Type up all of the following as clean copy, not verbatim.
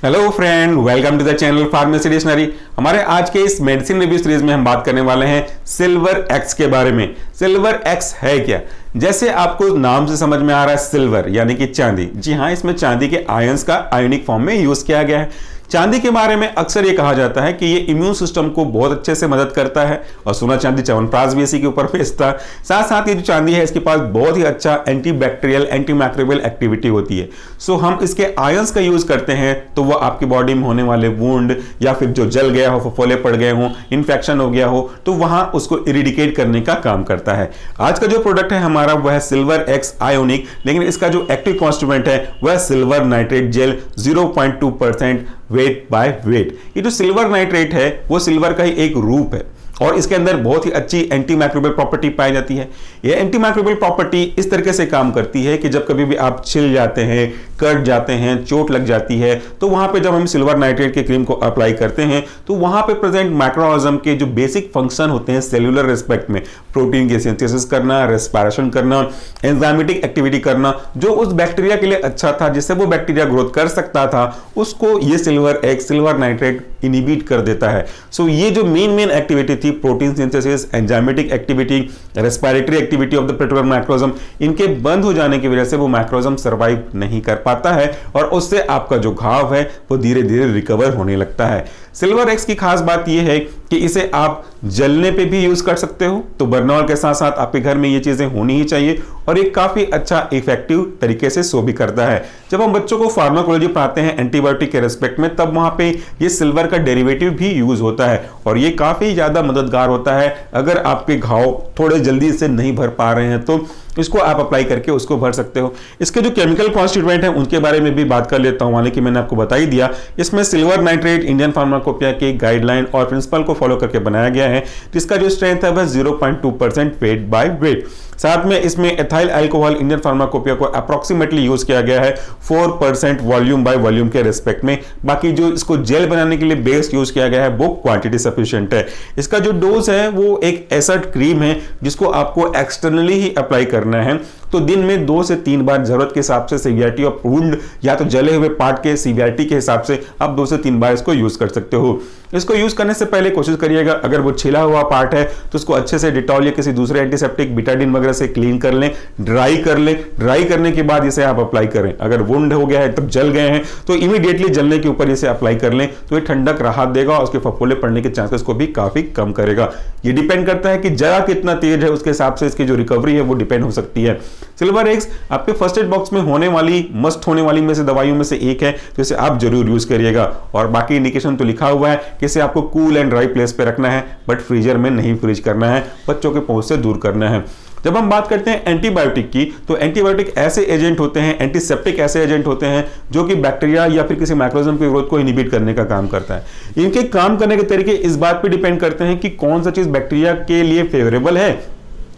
Hello friend, welcome to the channel pharmacy dictionary. हमारे आज के इस मेडिसिन रिव्यू सीरीज में हम बात करने वाले हैं सिल्वर एक्स के बारे में। सिल्वर एक्स है क्या? जैसे आपको नाम से समझ में आ रहा है, सिल्वर यानी कि चांदी। जी हाँ, इसमें चांदी के आयंस का आयोनिक फॉर्म में यूज किया गया है। चांदी के बारे में अक्सर ये कहा जाता है कि ये इम्यून सिस्टम को बहुत अच्छे से मदद करता है और सोना चांदी च्यवनप्राश भी इसी के ऊपर बेचता है। साथ साथ ये जो चांदी है, इसके पास बहुत ही अच्छा anti bacterial anti microbial activity होती है। सो हम इसके आयंस का यूज करते हैं तो वो आपकी बॉडी में होने वाले वुंड या फिर जो जल गया हो, फफोले पड़ गए हो, इन्फेक्शन हो गया हो, तो वहां उसको इरिडिकेट करने का काम करता है। आज का जो प्रोडक्ट है हमारा वह है सिल्वर एक्स आयोनिक, लेकिन इसका जो एक्टिव कॉन्स्टिट्यूएंट है वह silver nitrate gel 0.2% weight by weight. ये जो सिल्वर नाइट्रेट है वो सिल्वर का ही एक रूप है और इसके अंदर बहुत ही अच्छी एंटी माइक्रोबियल प्रॉपर्टी पाई जाती है। ये एंटी माइक्रोबियल प्रॉपर्टी इस तरीके से काम करती है कि जब कभी भी आप छिल जाते हैं, कट जाते हैं, चोट लग जाती है, तो वहां पे जब हम सिल्वर नाइट्रेट के क्रीम को अप्लाई करते हैं तो वहां पे प्रेजेंट माइक्रोऑर्गेनिज्म के जो बेसिक फंक्शन होते हैं सेल्यूलर रेस्पेक्ट में, प्रोटीन की सिंथेसिस करना, रेस्पिरेशन करना, एंजाइमेटिक एक्टिविटी करना, जो उस बैक्टीरिया के लिए अच्छा था, जिससे वो बैक्टीरिया ग्रोथ कर सकता था, उसको ये silver x, silver nitrate inhibit कर देता है। सो ये जो मेन एक्टिविटी थी, protein synthesis, enzymatic activity, respiratory activity of the particular microorganism, इनके बंद हो जाने की वजह से वो माइक्रोऑर्गेनिज्म सर्वाइव नहीं कर पाता है और उससे आपका जो घाव है वो धीरे धीरे रिकवर होने लगता है। सिल्वर एक्स की खास बात यह है कि इसे आप जलने पे भी यूज कर सकते हो, तो बर्नॉल के साथ साथ आपके घर में ये चीजें होनी ही चाहिए और एक काफी अच्छा इफेक्टिव तरीके से शो भी करता है। जब हम बच्चों को फार्माकोलॉजी पढ़ाते हैं एंटीबायोटिक के रेस्पेक्ट में, तब वहां पे ये सिल्वर का डेरिवेटिव भी यूज होता है और ये काफी ज्यादा मददगार होता है। अगर आपके घाव थोड़े जल्दी से नहीं भर पा रहे हैं तो इसको आप अप्लाई करके उसको भर सकते हो। इसके जो केमिकल कॉन्स्टिट्यूएंट हैं उनके बारे में भी बात कर लेता हूं, हालांकि मैंने आपको बता ही दिया। इसमें सिल्वर नाइट्रेट इंडियन फार्माकोपिया के गाइडलाइन और प्रिंसिपल को फॉलो करके बनाया गया है, जिसका जो स्ट्रेंथ है वह 0.2% वेट बाय वेट। साथ में इसमें एथाइल अल्कोहल इंडियन फार्माकोपिया को अप्रोक्सीमेटली यूज किया गया है 4% वॉल्यूम बाय वॉल्यूम के रेस्पेक्ट में। बाकी जो इसको जेल बनाने के लिए बेस यूज किया गया है वो क्वांटिटी सफिशिएंट है। इसका जो डोज है वो एक ऐसा क्रीम है जिसको आपको एक्सटर्नली ही अप्लाई करना है, तो दिन में 2 से 3 बार जरूरत के हिसाब से, सीवियरिटी ऑफ वुंड या तो जले हुए पार्ट के सीवियरिटी के हिसाब से आप 2 से 3 बार इसको यूज कर सकते हो। इसको यूज करने से पहले कोशिश करिएगा, अगर वो छिला हुआ पार्ट है तो उसको अच्छे से डिटॉल या किसी दूसरे एंटीसेप्टिक बिटाडिन वगैरह से क्लीन कर लें, ड्राई कर लें। ड्राई करने के बाद इसे आप अप्लाई करें। अगर वुंड हो गया है, तब जल गए हैं, तो इमीडिएटली जलने के ऊपर इसे अप्लाई कर लें, तो ये ठंडक राहत देगा और उसके फफोले पड़ने के चांसेस को भी काफी कम करेगा। ये डिपेंड करता है कि जरा कितना तेज है, उसके हिसाब से इसकी जो रिकवरी है वो डिपेंड हो सकती है। सिल्वर एक्स आपके फर्स्ट एड बॉक्स में होने वाली, मस्ट होने वाली में से दवाइयों में से एक है, तो इसे आप जरूर यूज करिएगा। और बाकी इंडिकेशन तो लिखा हुआ है कि इसे आपको कूल एंड ड्राई प्लेस पे रखना है, बट फ्रीजर में नहीं फ्रीज करना है, बच्चों के पहुंच से दूर करना है। जब हम बात करते हैं एंटीबायोटिक की, तो एंटीबायोटिक ऐसे एजेंट होते हैं, एंटीसेप्टिक ऐसे एजेंट होते हैं जो कि बैक्टीरिया या फिर किसी माइक्रोऑर्गेनिज्म की ग्रोथ को इनहिबिट करने का काम करता है। इनके काम करने के तरीके इस बात पे डिपेंड करते हैं कि कौन सा चीज बैक्टीरिया के लिए फेवरेबल है,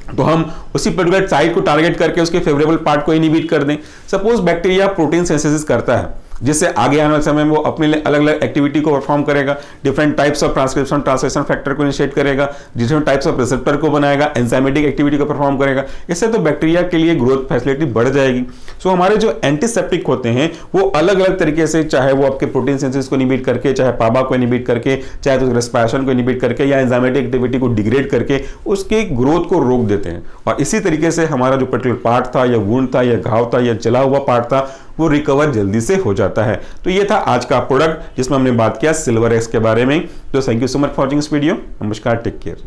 तो हम उसी पर्टिकुलर साइट को टारगेट करके उसके फेवरेबल पार्ट को इनहिबिट कर दें। सपोज बैक्टीरिया प्रोटीन सिंथेसिस करता है, जिससे आगे आने वाले समय में वो अपने लिए अलग अलग एक्टिविटी को परफॉर्म करेगा, different types of transcription translation factor को इनिशिएट करेगा, डिफरेंट टाइप्स ऑफ रिसेप्टर को बनाएगा, एंजाइमेटिक एक्टिविटी को परफॉर्म करेगा। इससे तो बैक्टीरिया के लिए ग्रोथ फैसिलिटी बढ़ जाएगी। सो हमारे जो एंटीसेप्टिक होते हैं वो अलग अलग तरीके से, चाहे वो आपके प्रोटीन सिंथेसिस को इनहिबिट करके, चाहे पाबा को इनहिबिट करके, चाहे तो रेस्पिरेशन को इनहिबिट करके या एंजाइमेटिक एक्टिविटी को डिग्रेड करके उसके ग्रोथ को रोक देते हैं। और इसी तरीके से हमारा जो पर्टिकुलर पार्ट था या वुंड था या घाव था या जला हुआ पार्ट था वो रिकवर जल्दी से हो जाता है। तो ये था आज का प्रोडक्ट जिसमें हमने बात किया सिल्वर एक्स के बारे में। तो thank you so much for watching this video. नमस्कार, टेक केयर।